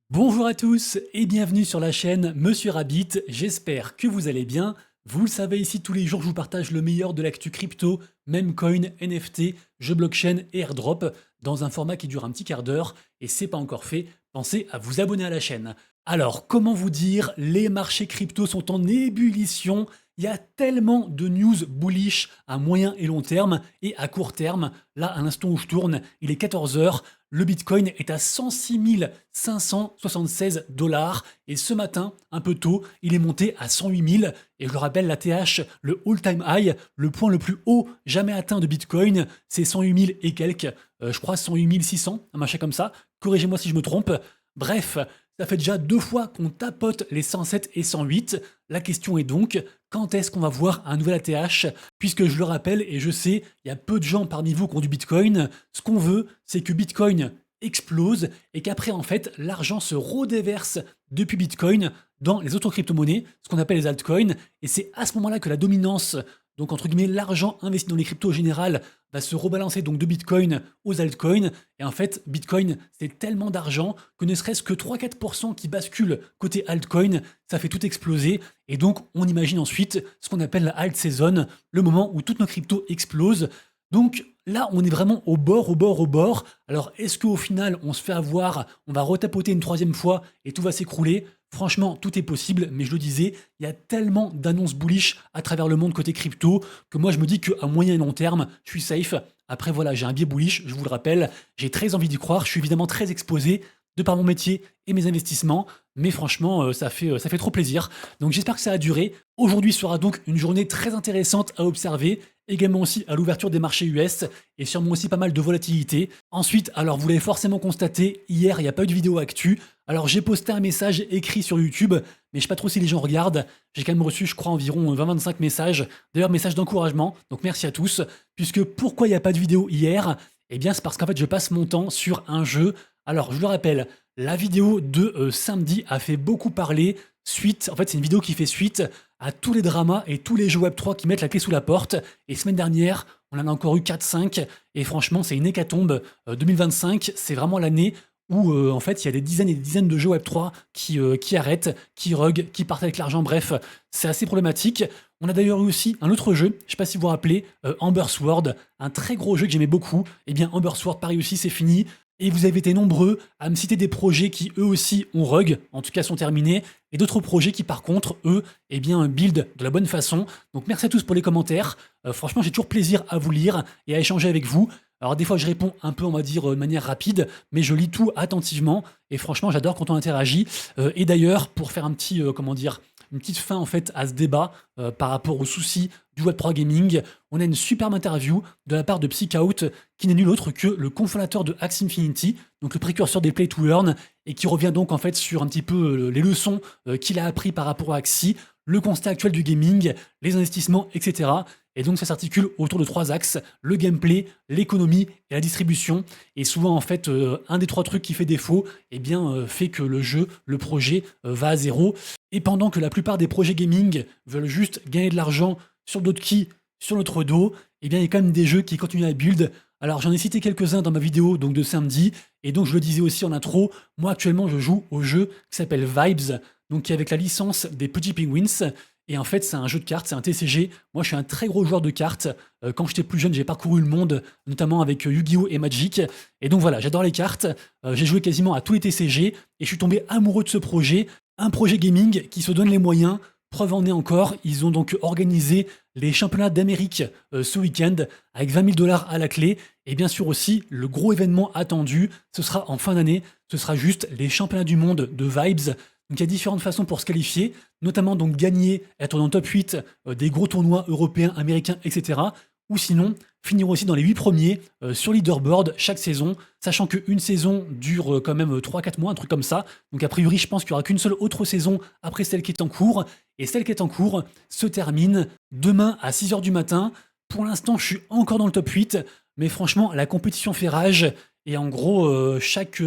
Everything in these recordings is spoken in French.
Bonjour à tous et bienvenue sur la chaîne Monsieur Rabbit, j'espère que vous allez bien. Vous le savez ici tous les jours je vous partage le meilleur de l'actu crypto, meme coin, NFT, jeux blockchain et airdrop dans un format qui dure un petit quart d'heure et c'est pas encore fait, pensez à vous abonner à la chaîne. Alors comment vous dire, les marchés crypto sont en ébullition, il y a tellement de news bullish à moyen et long terme et à court terme. Là à l'instant où je tourne, il est 14 heures. Le Bitcoin est à 106 576 dollars et ce matin, un peu tôt, il est monté à 108 000 et je le rappelle, la TH, le all-time high, le point le plus haut jamais atteint de Bitcoin, c'est 108 000 et quelques, je crois 108 600, un machin comme ça, corrigez-moi si je me trompe. Bref, ça fait déjà 2 fois qu'on tapote les 107 et 108. La question est donc, quand est-ce qu'on va voir un nouvel ATH? Puisque je le rappelle, et je sais, il y a peu de gens parmi vous qui ont du Bitcoin, ce qu'on veut, c'est que Bitcoin explose et qu'après, en fait, l'argent se redéverse depuis Bitcoin dans les autres crypto-monnaies, ce qu'on appelle les altcoins, et c'est à ce moment-là que la dominance, donc entre guillemets, l'argent investi dans les cryptos en général, va se rebalancer donc de Bitcoin aux altcoins. Et en fait, Bitcoin, c'est tellement d'argent que ne serait-ce que 3-4% qui basculent côté altcoin, ça fait tout exploser. Et donc, on imagine ensuite ce qu'on appelle la alt season, le moment où toutes nos cryptos explosent. Donc là, on est vraiment au bord, au bord, au bord. Alors, est-ce qu'au final, on se fait avoir, on va retapoter une troisième fois et tout va s'écrouler? Franchement, tout est possible, mais je le disais, il y a tellement d'annonces bullish à travers le monde côté crypto que moi je me dis qu'à moyen et long terme, je suis safe. Après voilà, j'ai un biais bullish, je vous le rappelle, j'ai très envie d'y croire, je suis évidemment très exposé de par mon métier et mes investissements, mais franchement, ça fait trop plaisir. Donc j'espère que ça a duré. Aujourd'hui sera donc une journée très intéressante à observer, également aussi à l'ouverture des marchés US et sûrement aussi pas mal de volatilité. Ensuite, alors vous l'avez forcément constaté, hier il n'y a pas eu de vidéo actu. Alors j'ai posté un message écrit sur YouTube, mais je sais pas trop si les gens regardent. J'ai quand même reçu, je crois, environ 20-25 messages. D'ailleurs, messages d'encouragement, donc merci à tous. Puisque pourquoi il n'y a pas de vidéo hier? Eh bien, c'est parce qu'en fait, je passe mon temps sur un jeu. Alors, je le rappelle, la vidéo de samedi a fait beaucoup parler. Suite, en fait, c'est une vidéo qui fait suite à tous les dramas et tous les jeux Web3 qui mettent la clé sous la porte. Et semaine dernière, on en a encore eu 4-5. Et franchement, c'est une hécatombe. 2025, c'est vraiment l'année où en fait il y a des dizaines et des dizaines de jeux Web3 qui arrêtent, qui rug, qui partent avec l'argent, bref, c'est assez problématique. On a d'ailleurs eu aussi un autre jeu, je sais pas si vous vous rappelez, Amber Sword, un très gros jeu que j'aimais beaucoup. Eh bien Amber Sword, pareil aussi, c'est fini. Et vous avez été nombreux à me citer des projets qui eux aussi ont rug, en tout cas sont terminés, et d'autres projets qui par contre, eux, eh bien build de la bonne façon. Donc merci à tous pour les commentaires. Franchement, j'ai toujours plaisir à vous lire et à échanger avec vous. Alors des fois je réponds un peu, on va dire, de manière rapide, mais je lis tout attentivement et franchement j'adore quand on interagit. Et d'ailleurs, pour faire un petit, comment dire, une petite fin en fait à ce débat par rapport aux soucis du Web3 Gaming, on a une superbe interview de la part de Psychout, qui n'est nul autre que le cofondateur de Axie Infinity, donc le précurseur des Play to Earn, et qui revient donc en fait sur un petit peu les leçons qu'il a appris par rapport à Axie, le constat actuel du gaming, les investissements, etc. Et donc ça s'articule autour de 3 axes, le gameplay, l'économie et la distribution. Et souvent en fait, un des 3 trucs qui fait défaut, eh bien fait que le jeu, le projet va à zéro. Et pendant que la plupart des projets gaming veulent juste gagner de l'argent sur d'autres qui, sur notre dos, eh bien il y a quand même des jeux qui continuent à build. Alors j'en ai cité quelques-uns dans ma vidéo donc de samedi, et donc je le disais aussi en intro, moi actuellement je joue au jeu qui s'appelle Vibes, donc qui est avec la licence des Petits Penguins. Et en fait, c'est un jeu de cartes, c'est un TCG. Moi, je suis un très gros joueur de cartes. Quand j'étais plus jeune, j'ai parcouru le monde, notamment avec Yu-Gi-Oh! Et Magic. Et donc voilà, j'adore les cartes. J'ai joué quasiment à tous les TCG et je suis tombé amoureux de ce projet. Un projet gaming qui se donne les moyens. Preuve en est encore, ils ont donc organisé les championnats d'Amérique ce week-end avec 20 000 dollars à la clé. Et bien sûr aussi, le gros événement attendu, ce sera en fin d'année. Ce sera juste les championnats du monde de Vibes. Donc il y a différentes façons pour se qualifier, notamment donc gagner, être dans le top 8 des gros tournois européens, américains, etc. Ou sinon, finir aussi dans les 8 premiers sur leaderboard chaque saison, sachant qu'une saison dure quand même 3-4 mois, un truc comme ça. Donc a priori, je pense qu'il n'y aura qu'une seule autre saison après celle qui est en cours. Et celle qui est en cours se termine demain à 6 h du matin. Pour l'instant, je suis encore dans le top 8, mais franchement, la compétition fait rage. Et en gros,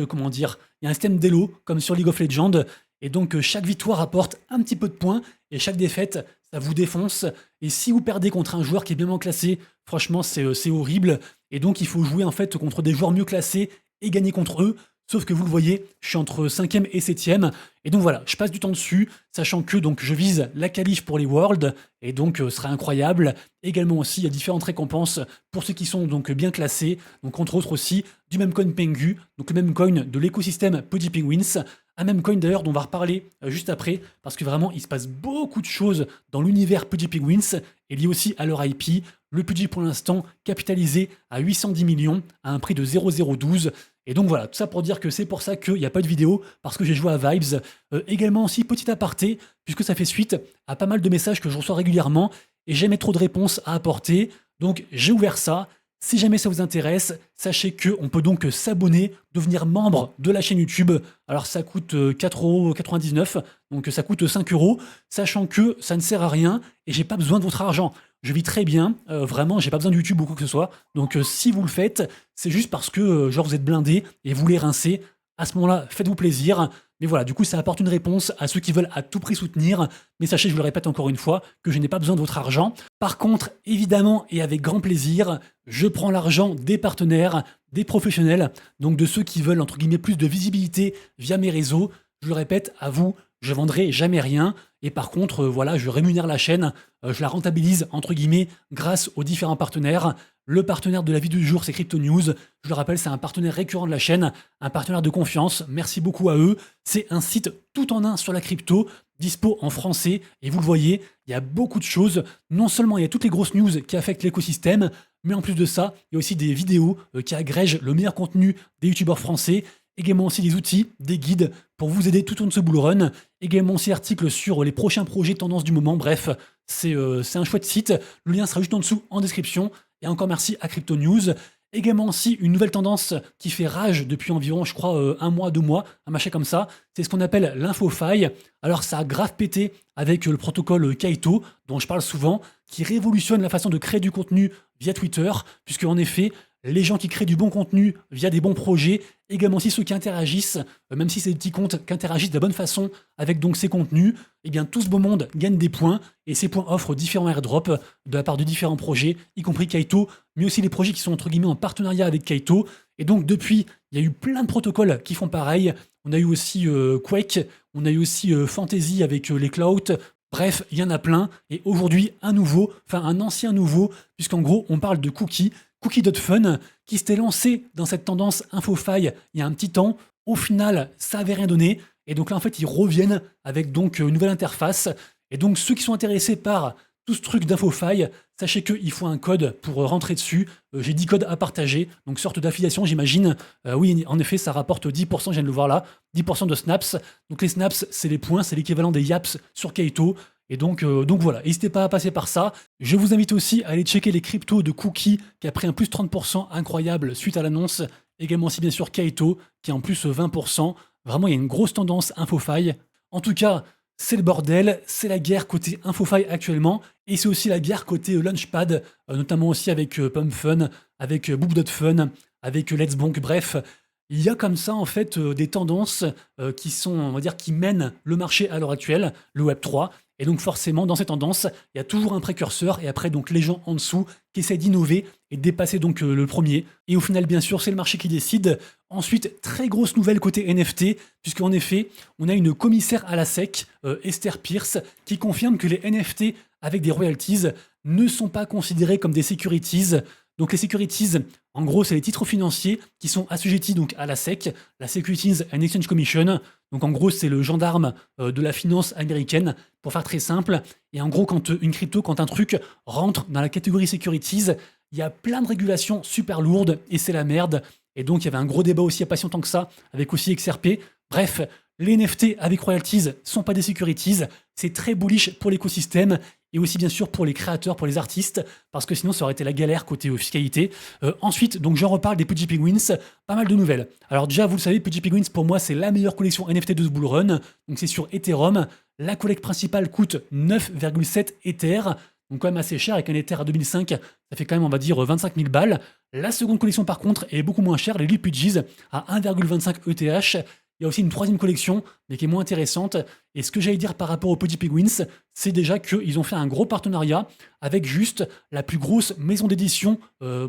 comment dire, il y a un système d'élo, comme sur League of Legends. Et donc, chaque victoire apporte un petit peu de points, et chaque défaite, ça vous défonce. Et si vous perdez contre un joueur qui est bien classé, franchement, c'est horrible. Et donc, il faut jouer en fait contre des joueurs mieux classés et gagner contre eux. Sauf que vous le voyez, je suis entre 5e et 7e. Et donc voilà, je passe du temps dessus, sachant que donc je vise la qualif pour les Worlds, et donc ce sera incroyable. Également aussi, il y a différentes récompenses pour ceux qui sont donc bien classés. Donc entre autres aussi, du meme coin Pengu, donc le même coin de l'écosystème Pudgy Penguins. Un même coin d'ailleurs dont on va reparler juste après, parce que vraiment il se passe beaucoup de choses dans l'univers Pudgy Penguins, et lié aussi à leur IP. Le Pudgy pour l'instant capitalisé à 810 millions, à un prix de 0,012. Et donc voilà, tout ça pour dire que c'est pour ça qu'il n'y a pas de vidéo, parce que j'ai joué à Vibes. Également aussi, petit aparté, puisque ça fait suite à pas mal de messages que je reçois régulièrement, et j'ai jamais trop de réponses à apporter, donc j'ai ouvert ça. Si jamais ça vous intéresse, sachez qu'on peut donc s'abonner, devenir membre de la chaîne YouTube. Alors ça coûte 4,99 €, donc ça coûte 5 €, sachant que ça ne sert à rien et j'ai pas besoin de votre argent. Je vis très bien, vraiment, j'ai pas besoin de YouTube ou quoi que ce soit. Donc si vous le faites, c'est juste parce que genre vous êtes blindé et vous les rincez. À ce moment-là, faites-vous plaisir. Mais voilà, du coup, ça apporte une réponse à ceux qui veulent à tout prix soutenir. Mais sachez, je vous le répète encore une fois, que je n'ai pas besoin de votre argent. Par contre, évidemment et avec grand plaisir, je prends l'argent des partenaires, des professionnels, donc de ceux qui veulent, entre guillemets, plus de visibilité via mes réseaux. Je le répète, à vous, je vendrai jamais rien. Et par contre, voilà, je rémunère la chaîne, je la rentabilise, entre guillemets, grâce aux différents partenaires. Le partenaire de la vidéo du jour, c'est Crypto News. Je le rappelle, c'est un partenaire récurrent de la chaîne, un partenaire de confiance. Merci beaucoup à eux. C'est un site tout en un sur la crypto, dispo en français. Et vous le voyez, il y a beaucoup de choses. Non seulement il y a toutes les grosses news qui affectent l'écosystème, mais en plus de ça, il y a aussi des vidéos qui agrègent le meilleur contenu des youtubeurs français. Également aussi des outils, des guides pour vous aider tout au long de ce bull run. Également aussi articles sur les prochains projets tendances du moment. Bref, c'est un chouette site. Le lien sera juste en dessous en description. Et encore merci à Crypto News. Également aussi une nouvelle tendance qui fait rage depuis environ, je crois, 1 mois, 2 mois, un machin comme ça. C'est ce qu'on appelle l'infofaille. Alors ça a grave pété avec le protocole Kaito, dont je parle souvent, qui révolutionne la façon de créer du contenu via Twitter, puisque en effet, les gens qui créent du bon contenu via des bons projets, également aussi ceux qui interagissent, même si c'est des petits comptes qui interagissent de la bonne façon avec donc ces contenus, eh bien tout ce beau monde gagne des points, et ces points offrent différents airdrops de la part de différents projets, y compris Kaito, mais aussi les projets qui sont entre guillemets en partenariat avec Kaito. Et donc depuis, il y a eu plein de protocoles qui font pareil. On a eu aussi Quake, on a eu aussi Fantasy avec les Clout. Bref, il y en a plein, et aujourd'hui un nouveau, enfin un ancien nouveau, puisqu'en gros on parle de Cookie. Cookie.fun, qui s'était lancé dans cette tendance infofaille il y a un petit temps. Au final, ça n'avait rien donné. Et donc là, en fait, ils reviennent avec donc une nouvelle interface. Et donc, ceux qui sont intéressés par tout ce truc d'infofaille, sachez qu'il faut un code pour rentrer dessus. J'ai 10 codes à partager, donc sorte d'affiliation, j'imagine. Oui, en effet, ça rapporte 10%, je viens de le voir là, 10% de snaps. Donc les snaps, c'est les points, c'est l'équivalent des yaps sur Kaito. Et donc voilà, n'hésitez pas à passer par ça. Je vous invite aussi à aller checker les cryptos de Cookie, qui a pris un plus 30% incroyable suite à l'annonce. Également aussi bien sûr Kaito, qui est en plus 20%. Vraiment, il y a une grosse tendance infofaille. En tout cas, c'est le bordel, c'est la guerre côté infofaille actuellement, et c'est aussi la guerre côté Launchpad, notamment aussi avec PumpFun, avec Boop.fun, avec Let's Bonk, bref. Il y a comme ça en fait des tendances qui sont, on va dire, qui mènent le marché à l'heure actuelle, le Web3. Et donc forcément, dans ces tendances, il y a toujours un précurseur et après donc les gens en dessous qui essaient d'innover et de dépasser donc le premier. Et au final, bien sûr, c'est le marché qui décide. Ensuite, très grosse nouvelle côté NFT, puisqu'en effet, on a une commissaire à la SEC, Esther Pierce, qui confirme que les NFT avec des royalties ne sont pas considérés comme des securities. Donc les securities, en gros, c'est les titres financiers qui sont assujettis donc à la SEC, la Securities and Exchange Commission. Donc en gros, c'est le gendarme de la finance américaine, pour faire très simple. Et en gros, quand une crypto, quand un truc rentre dans la catégorie securities, il y a plein de régulations super lourdes et c'est la merde. Et donc il y avait un gros débat aussi il n'y a pas si longtemps que ça, avec aussi XRP. Bref, les NFT avec royalties sont pas des securities. C'est très bullish pour l'écosystème. Et aussi bien sûr pour les créateurs, pour les artistes, parce que sinon ça aurait été la galère côté fiscalité. Ensuite, donc j'en reparle des Pudgy Penguins, pas mal de nouvelles. Alors déjà, vous le savez, Pudgy Penguins pour moi c'est la meilleure collection NFT de ce bull run, donc c'est sur Ethereum. La collecte principale coûte 9,7 Ether, donc quand même assez cher, avec un Ether à 2005, ça fait quand même on va dire 25 000 balles. La seconde collection par contre est beaucoup moins chère, les Lil Pudgies à 1,25 ETH. Il y a aussi une troisième collection, mais qui est moins intéressante. Et ce que j'allais dire par rapport aux Pudgy Penguins, c'est déjà qu'ils ont fait un gros partenariat avec juste la plus grosse maison d'édition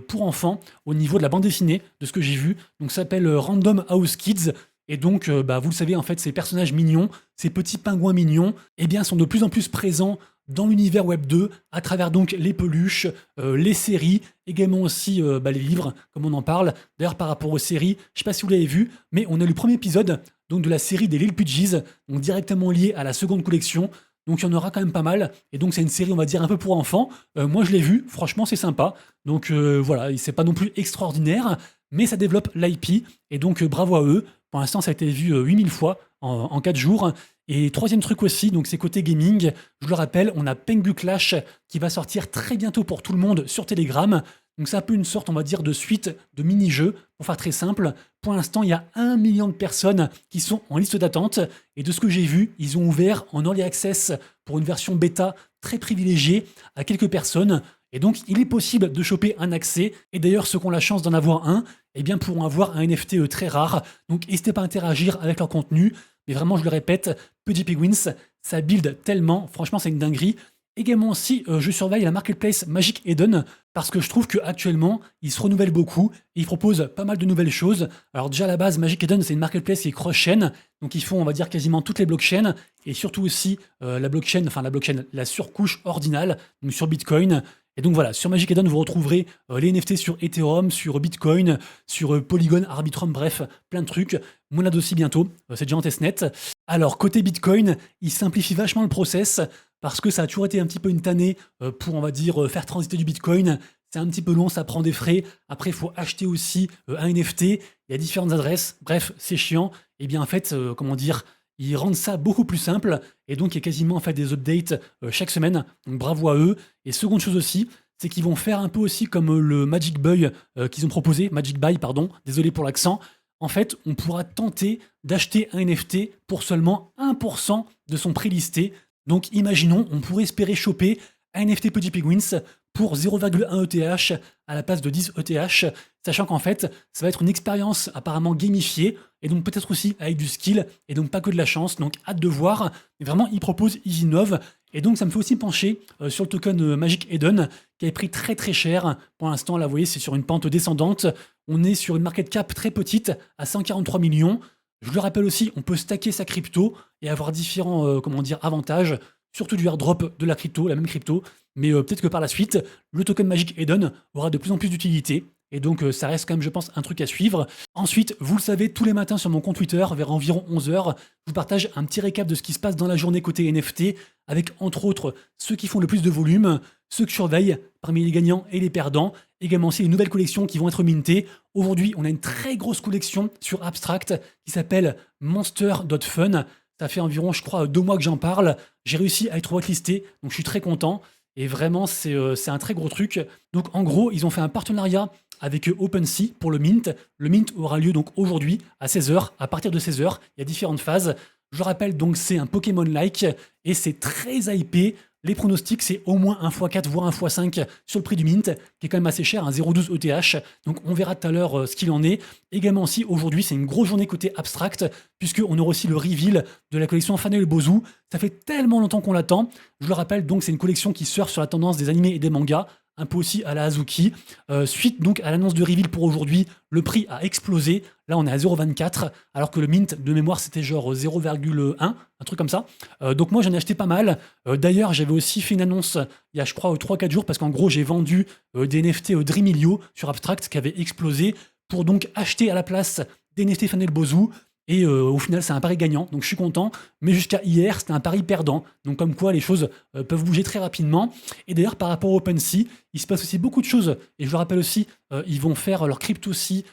pour enfants au niveau de la bande dessinée, de ce que j'ai vu. Donc ça s'appelle Random House Kids. Et donc, vous le savez, en fait, ces personnages mignons, ces petits pingouins mignons, eh bien, sont de plus en plus présents dans l'univers Web 2, à travers donc les peluches, les séries, également aussi les livres, comme on en parle. D'ailleurs, par rapport aux séries, je ne sais pas si vous l'avez vu, mais on a le premier épisode donc, de la série des Little Pudgies, donc directement lié à la seconde collection. Donc il y en aura quand même pas mal. Et donc c'est une série, on va dire, un peu pour enfants. Moi, je l'ai vu, franchement, c'est sympa. Donc voilà, c'est pas non plus extraordinaire, mais ça développe l'IP. Et donc bravo à eux. Pour l'instant, ça a été vu 8000 fois en 4 jours. Et troisième truc aussi, donc c'est côté gaming. Je le rappelle, on a Pengu Clash qui va sortir très bientôt pour tout le monde sur Telegram. Donc c'est un peu une sorte, on va dire, de suite de mini-jeux, pour faire très simple. Pour l'instant, il y a 1 million de personnes qui sont en liste d'attente. Et de ce que j'ai vu, ils ont ouvert en early access pour une version bêta très privilégiée à quelques personnes. Et donc, il est possible de choper un accès. Et d'ailleurs, ceux qui ont la chance d'en avoir un, eh bien, pourront avoir un NFT très rare. Donc, n'hésitez pas à interagir avec leur contenu. Mais vraiment, je le répète, Pudgy Penguins, ça build tellement. Franchement, c'est une dinguerie. Également aussi, je surveille la marketplace Magic Eden parce que je trouve qu'actuellement, ils se renouvellent beaucoup et ils proposent pas mal de nouvelles choses. Alors déjà à la base, Magic Eden, c'est une marketplace qui est cross-chain, donc ils font, on va dire, quasiment toutes les blockchains et surtout aussi la surcouche ordinale, donc sur Bitcoin. Et donc voilà, sur Magic Eden, vous retrouverez les NFT sur Ethereum, sur Bitcoin, sur Polygon, Arbitrum, bref, plein de trucs. Monad aussi bientôt, c'est déjà en testnet. Alors côté Bitcoin, il simplifie vachement le process parce que ça a toujours été un petit peu une tannée pour, on va dire, faire transiter du Bitcoin. C'est un petit peu long, ça prend des frais. Après, il faut acheter aussi un NFT. Il y a différentes adresses. Bref, c'est chiant. Et bien, en fait, ils rendent ça beaucoup plus simple. Et donc, il y a quasiment en fait, des updates chaque semaine. Donc, bravo à eux. Et seconde chose aussi, c'est qu'ils vont faire un peu aussi comme le Magic Buy qu'ils ont proposé. Magic Buy, pardon. Désolé pour l'accent. En fait, on pourra tenter d'acheter un NFT pour seulement 1% de son prix listé. Donc imaginons, on pourrait espérer choper un NFT Pudgy Penguins pour 0,1 ETH à la place de 10 ETH, sachant qu'en fait, ça va être une expérience apparemment gamifiée, et donc peut-être aussi avec du skill, et donc pas que de la chance, donc hâte de voir. Mais vraiment, ils proposent, ils innovent, et donc ça me fait aussi pencher sur le token Magic Eden, qui a pris très très cher. Pour l'instant, là, vous voyez, c'est sur une pente descendante. On est sur une market cap très petite, à 143 millions. Je le rappelle aussi, on peut stacker sa crypto et avoir différents avantages, surtout du airdrop de la crypto, la même crypto. Mais peut-être que par la suite, le token Magic Eden aura de plus en plus d'utilité. Et donc, ça reste quand même, je pense, un truc à suivre. Ensuite, vous le savez, tous les matins sur mon compte Twitter, vers environ 11h, je vous partage un petit récap de ce qui se passe dans la journée côté NFT, avec entre autres ceux qui font le plus de volume, ceux que je surveille parmi les gagnants et les perdants, également aussi les nouvelles collections qui vont être mintées. Aujourd'hui, on a une très grosse collection sur Abstract qui s'appelle Monster.fun. Ça fait environ, je crois, 2 mois que j'en parle. J'ai réussi à être whitelisté, donc je suis très content. Et vraiment, c'est un très gros truc. Donc en gros, ils ont fait un partenariat avec OpenSea pour le mint. Le mint aura lieu donc aujourd'hui à 16h. À partir de 16h, il y a différentes phases. Je rappelle donc c'est un Pokémon-like et c'est très hypé. Les pronostics, c'est au moins 1x4, voire 1x5 sur le prix du mint, qui est quand même assez cher, 0,12 ETH. Donc on verra tout à l'heure ce qu'il en est. Également aussi, aujourd'hui, c'est une grosse journée côté abstract, puisqu'on aura aussi le reveal de la collection Fanel Bozu. Ça fait tellement longtemps qu'on l'attend. Je le rappelle, donc c'est une collection qui surfe sur la tendance des animés et des mangas, un peu aussi à la Azuki. Suite donc à l'annonce de reveal pour aujourd'hui, le prix a explosé. Là, on est à 0,24, alors que le mint de mémoire, c'était genre 0,1, un truc comme ça. Donc moi, j'en ai acheté pas mal. D'ailleurs, j'avais aussi fait une annonce il y a, je crois, 3-4 jours, parce qu'en gros, j'ai vendu des NFT Dreamilio sur Abstract qui avaient explosé pour donc acheter à la place des NFT Fanel Bozu. Et au final, c'est un pari gagnant, donc je suis content. Mais jusqu'à hier, c'était un pari perdant. Donc comme quoi, les choses peuvent bouger très rapidement. Et d'ailleurs, par rapport à OpenSea, il se passe aussi beaucoup de choses. Et je le rappelle aussi, ils vont faire leur CryptoSea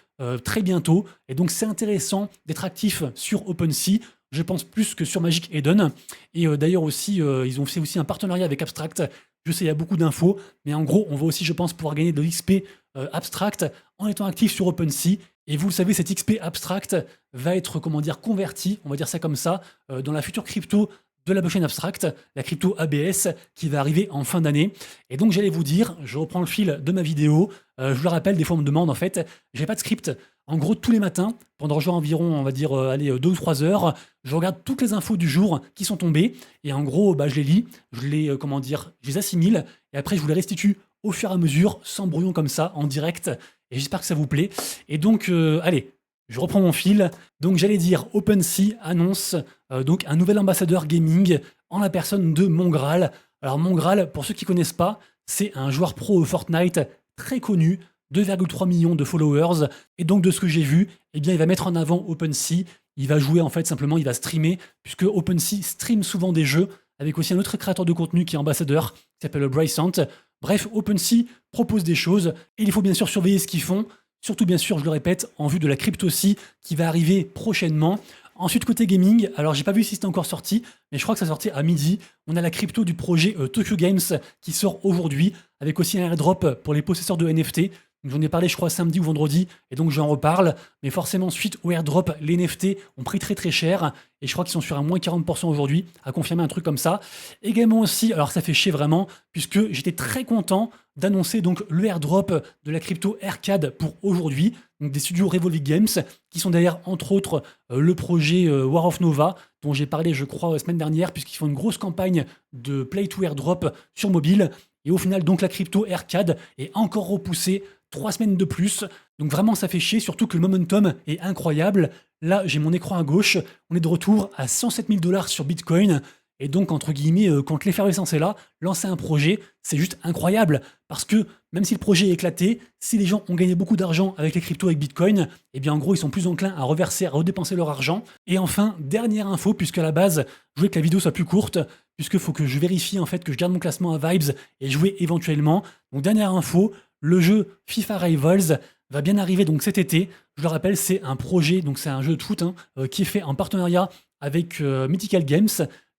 très bientôt. Et donc c'est intéressant d'être actif sur OpenSea. Je pense plus que sur Magic Eden. Et d'ailleurs aussi, ils ont fait aussi un partenariat avec Abstract. Je sais, il y a beaucoup d'infos. Mais en gros, on va aussi, je pense, pouvoir gagner de l'XP Abstract en étant actif sur OpenSea. Et vous le savez, cet XP Abstract va être, converti, on va dire ça comme ça, dans la future crypto de la blockchain Abstract, la crypto ABS, qui va arriver en fin d'année. Et donc, j'allais vous dire, je reprends le fil de ma vidéo, je vous le rappelle, des fois on me demande, en fait, j'ai pas de script. En gros, tous les matins, pendant genre environ, on va dire, allez, 2 ou 3 heures, je regarde toutes les infos du jour qui sont tombées et en gros, bah, je les lis, je les, comment dire? Je les assimile et après je vous les restitue au fur et à mesure, sans brouillon comme ça, en direct et j'espère que ça vous plaît et donc, allez, je reprends mon fil. Donc j'allais dire OpenSea annonce, donc un nouvel ambassadeur gaming en la personne de Mongraal. Alors Mongraal, pour ceux qui connaissent pas, c'est un joueur pro Fortnite très connu, 2,3 millions de followers. Et donc de ce que j'ai vu, eh bien il va mettre en avant OpenSea. Il va jouer en fait simplement, il va streamer, puisque OpenSea stream souvent des jeux, avec aussi un autre créateur de contenu qui est ambassadeur, qui s'appelle Brycent. Bref, OpenSea propose des choses, et il faut bien sûr surveiller ce qu'ils font, surtout bien sûr, je le répète, en vue de la CryptoSea qui va arriver prochainement. Ensuite, côté gaming, alors j'ai pas vu si c'était encore sorti, mais je crois que ça sortait à midi. On a la crypto du projet Tokyo Games qui sort aujourd'hui, avec aussi un airdrop pour les possesseurs de NFT. J'en ai parlé, je crois, samedi ou vendredi, et donc j'en reparle. Mais forcément, suite au airdrop, les NFT ont pris très très cher, et je crois qu'ils sont sur un moins 40% aujourd'hui, à confirmer un truc comme ça. Également aussi, alors ça fait chier vraiment, puisque j'étais très content d'annoncer donc le airdrop de la crypto Arcade pour aujourd'hui, donc des studios Revolve Games, qui sont derrière, entre autres, le projet War of Nova, dont j'ai parlé, je crois, la semaine dernière, puisqu'ils font une grosse campagne de Play to Airdrop sur mobile. Et au final, donc la crypto Arcade est encore repoussée 3 semaines de plus. Donc vraiment, ça fait chier, surtout que le momentum est incroyable. Là, j'ai mon écran à gauche. On est de retour à 107 000 $ sur Bitcoin. Et donc, entre guillemets, quand l'effervescence est là, lancer un projet, c'est juste incroyable. Parce que même si le projet est éclaté, si les gens ont gagné beaucoup d'argent avec les cryptos, avec Bitcoin, eh bien en gros, ils sont plus enclins à reverser, à redépenser leur argent. Et enfin, dernière info, puisqu'à la base, je voulais que la vidéo soit plus courte, puisqu'il faut que je vérifie en fait que je garde mon classement à Vibes et jouer éventuellement. Donc dernière info, le jeu FIFA Rivals va bien arriver donc cet été. Je le rappelle, c'est un projet, donc c'est un jeu de foot qui est fait en partenariat avec Mythical Games,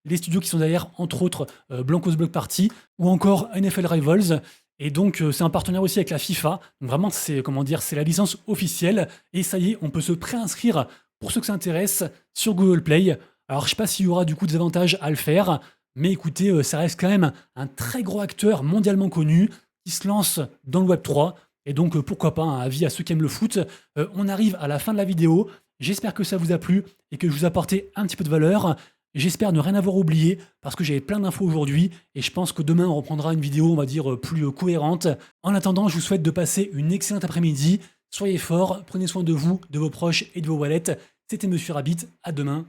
les studios qui sont derrière, entre autres Blancos Block Party ou encore NFL Rivals. Et donc c'est un partenaire aussi avec la FIFA. Donc vraiment, c'est comment dire, c'est la licence officielle. Et ça y est, on peut se préinscrire pour ceux que ça intéresse sur Google Play. Alors je sais pas s'il y aura du coup des avantages à le faire, mais écoutez, ça reste quand même un très gros acteur mondialement connu qui se lance dans le Web 3. Et donc pourquoi pas, un avis à ceux qui aiment le foot. On arrive à la fin de la vidéo. J'espère que ça vous a plu et que je vous ai apporté un petit peu de valeur. J'espère ne rien avoir oublié parce que j'avais plein d'infos aujourd'hui et je pense que demain on reprendra une vidéo, on va dire, plus cohérente. En attendant, je vous souhaite de passer une excellente après-midi. Soyez forts, prenez soin de vous, de vos proches et de vos wallets. C'était Monsieur Rabbit, à demain.